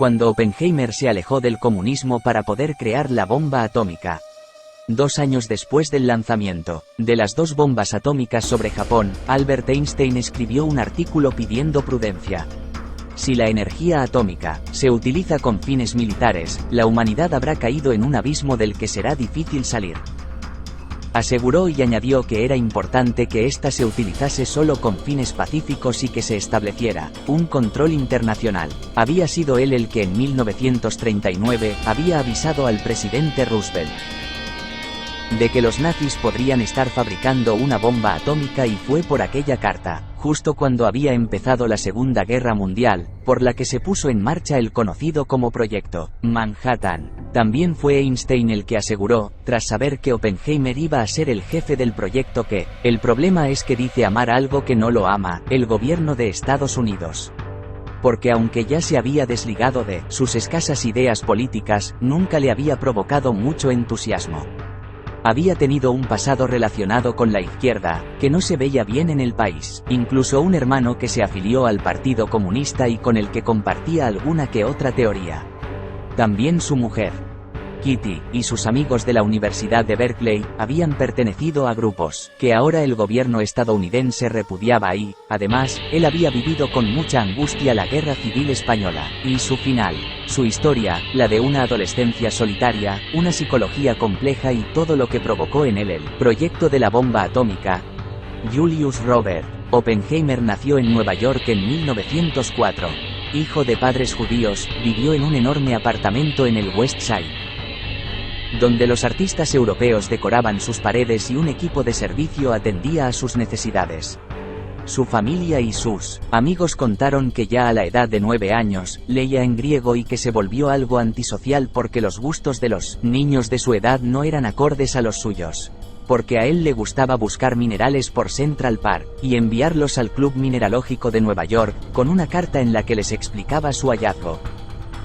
cuando Oppenheimer se alejó del comunismo para poder crear la bomba atómica. 2 años después del lanzamiento de las 2 bombas atómicas sobre Japón, Albert Einstein escribió un artículo pidiendo prudencia. Si la energía atómica se utiliza con fines militares, la humanidad habrá caído en un abismo del que será difícil salir. Aseguró y añadió que era importante que ésta se utilizase solo con fines pacíficos y que se estableciera un control internacional. Había sido él el que en 1939 había avisado al presidente Roosevelt de que los nazis podrían estar fabricando una bomba atómica, y fue por aquella carta, justo cuando había empezado la Segunda Guerra Mundial, por la que se puso en marcha el conocido como Proyecto Manhattan. También fue Einstein el que aseguró, tras saber que Oppenheimer iba a ser el jefe del proyecto, que el problema es que dice amar algo que no lo ama el gobierno de Estados Unidos. Porque aunque ya se había desligado de sus escasas ideas políticas, nunca le había provocado mucho entusiasmo. Había tenido un pasado relacionado con la izquierda, que no se veía bien en el país, incluso un hermano que se afilió al Partido Comunista y con el que compartía alguna que otra teoría. También su mujer, Kitty, y sus amigos de la Universidad de Berkeley, habían pertenecido a grupos que ahora el gobierno estadounidense repudiaba y, además, él había vivido con mucha angustia la Guerra Civil Española, y su final, su historia, la de una adolescencia solitaria, una psicología compleja y todo lo que provocó en él el proyecto de la bomba atómica. Julius Robert Oppenheimer nació en Nueva York en 1904. Hijo de padres judíos, vivió en un enorme apartamento en el West Side, donde los artistas europeos decoraban sus paredes y un equipo de servicio atendía a sus necesidades. Su familia y sus amigos contaron que ya a la edad de 9 años, leía en griego y que se volvió algo antisocial porque los gustos de los niños de su edad no eran acordes a los suyos. Porque a él le gustaba buscar minerales por Central Park, y enviarlos al Club Mineralógico de Nueva York, con una carta en la que les explicaba su hallazgo.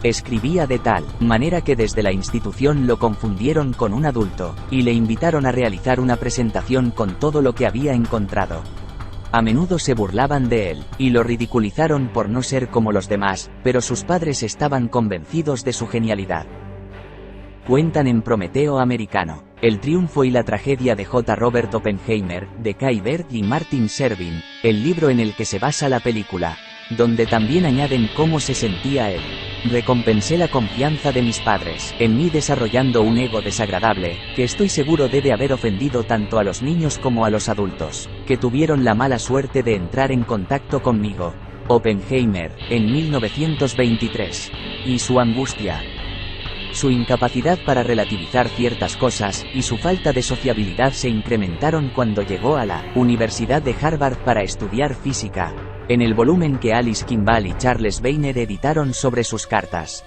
Escribía de tal manera que desde la institución lo confundieron con un adulto, y le invitaron a realizar una presentación con todo lo que había encontrado. A menudo se burlaban de él, y lo ridiculizaron por no ser como los demás, pero sus padres estaban convencidos de su genialidad. Cuentan en Prometeo Americano, El triunfo y la tragedia de J. Robert Oppenheimer, de Kai Berg y Martin Servin, el libro en el que se basa la película, donde también añaden cómo se sentía él. Recompensé la confianza de mis padres en mí desarrollando un ego desagradable, que estoy seguro debe haber ofendido tanto a los niños como a los adultos, que tuvieron la mala suerte de entrar en contacto conmigo. Oppenheimer, en 1923. Y su angustia, su incapacidad para relativizar ciertas cosas, y su falta de sociabilidad se incrementaron cuando llegó a la Universidad de Harvard para estudiar física, en el volumen que Alice Kimball y Charles Weiner editaron sobre sus cartas.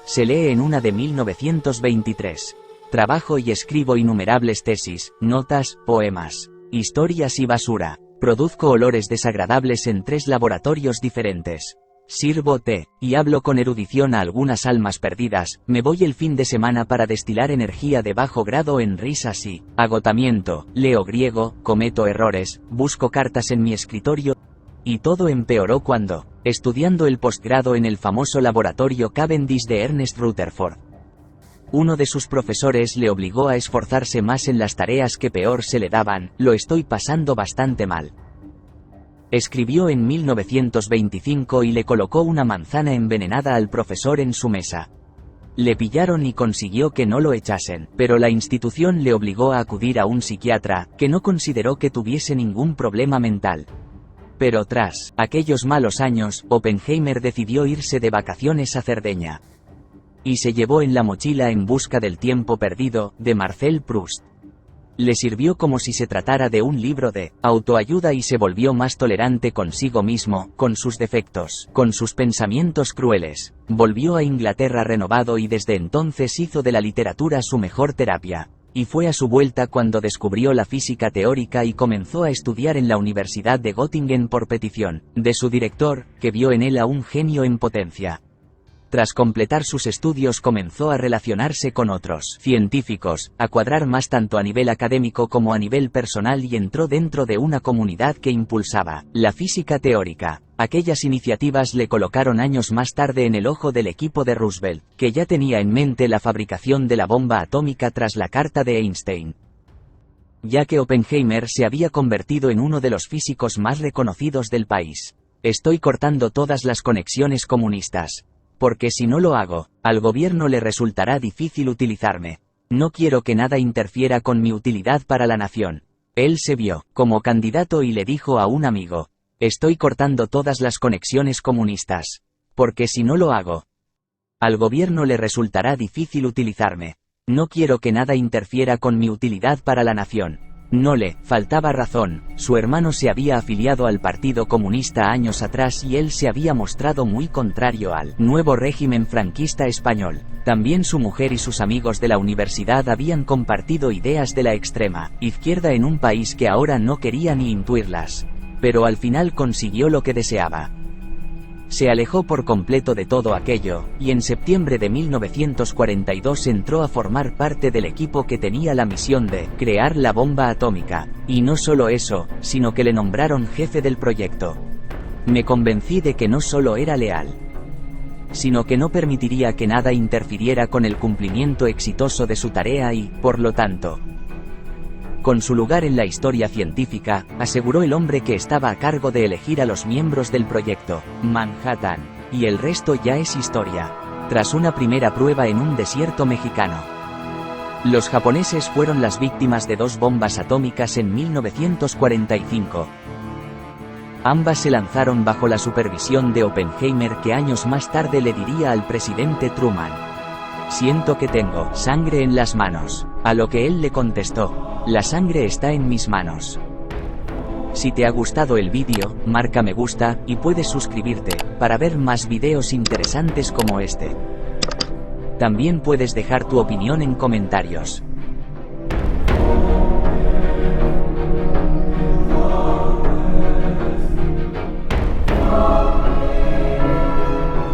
Se lee en una de 1923. Trabajo y escribo innumerables tesis, notas, poemas, historias y basura. Produzco olores desagradables en 3 laboratorios diferentes. Sirvo té, y hablo con erudición a algunas almas perdidas. Me voy el fin de semana para destilar energía de bajo grado en risas y agotamiento. Leo griego, cometo errores, busco cartas en mi escritorio. Y todo empeoró cuando, estudiando el posgrado en el famoso laboratorio Cavendish de Ernest Rutherford, uno de sus profesores le obligó a esforzarse más en las tareas que peor se le daban. Lo estoy pasando bastante mal. Escribió en 1925 y le colocó una manzana envenenada al profesor en su mesa. Le pillaron y consiguió que no lo echasen, pero la institución le obligó a acudir a un psiquiatra, que no consideró que tuviese ningún problema mental. Pero tras aquellos malos años, Oppenheimer decidió irse de vacaciones a Cerdeña. Y se llevó en la mochila En busca del tiempo perdido, de Marcel Proust. Le sirvió como si se tratara de un libro de autoayuda y se volvió más tolerante consigo mismo, con sus defectos, con sus pensamientos crueles. Volvió a Inglaterra renovado y desde entonces hizo de la literatura su mejor terapia. Y fue a su vuelta cuando descubrió la física teórica y comenzó a estudiar en la Universidad de Göttingen por petición de su director, que vio en él a un genio en potencia. Tras completar sus estudios comenzó a relacionarse con otros científicos, a cuadrar más tanto a nivel académico como a nivel personal y entró dentro de una comunidad que impulsaba la física teórica. Aquellas iniciativas le colocaron años más tarde en el ojo del equipo de Roosevelt, que ya tenía en mente la fabricación de la bomba atómica tras la carta de Einstein. Ya que Oppenheimer se había convertido en uno de los físicos más reconocidos del país. Estoy cortando todas las conexiones comunistas. Porque si no lo hago, al gobierno le resultará difícil utilizarme. No quiero que nada interfiera con mi utilidad para la nación. Él se vio como candidato y le dijo a un amigo: estoy cortando todas las conexiones comunistas. Porque si no lo hago, al gobierno le resultará difícil utilizarme. No quiero que nada interfiera con mi utilidad para la nación. No le faltaba razón, su hermano se había afiliado al Partido Comunista años atrás y él se había mostrado muy contrario al nuevo régimen franquista español. También su mujer y sus amigos de la universidad habían compartido ideas de la extrema izquierda en un país que ahora no quería ni intuirlas. Pero al final consiguió lo que deseaba. Se alejó por completo de todo aquello, y en septiembre de 1942 entró a formar parte del equipo que tenía la misión de crear la bomba atómica, y no solo eso, sino que le nombraron jefe del proyecto. Me convencí de que no solo era leal, sino que no permitiría que nada interfiriera con el cumplimiento exitoso de su tarea y, por lo tanto, con su lugar en la historia científica, aseguró el hombre que estaba a cargo de elegir a los miembros del proyecto Manhattan, y el resto ya es historia. Tras una primera prueba en un desierto mexicano, los japoneses fueron las víctimas de 2 bombas atómicas en 1945. Ambas se lanzaron bajo la supervisión de Oppenheimer, que años más tarde le diría al presidente Truman: siento que tengo sangre en las manos, a lo que él le contestó: la sangre está en mis manos. Si te ha gustado el vídeo, marca me gusta, y puedes suscribirte, para ver más videos interesantes como este. También puedes dejar tu opinión en comentarios.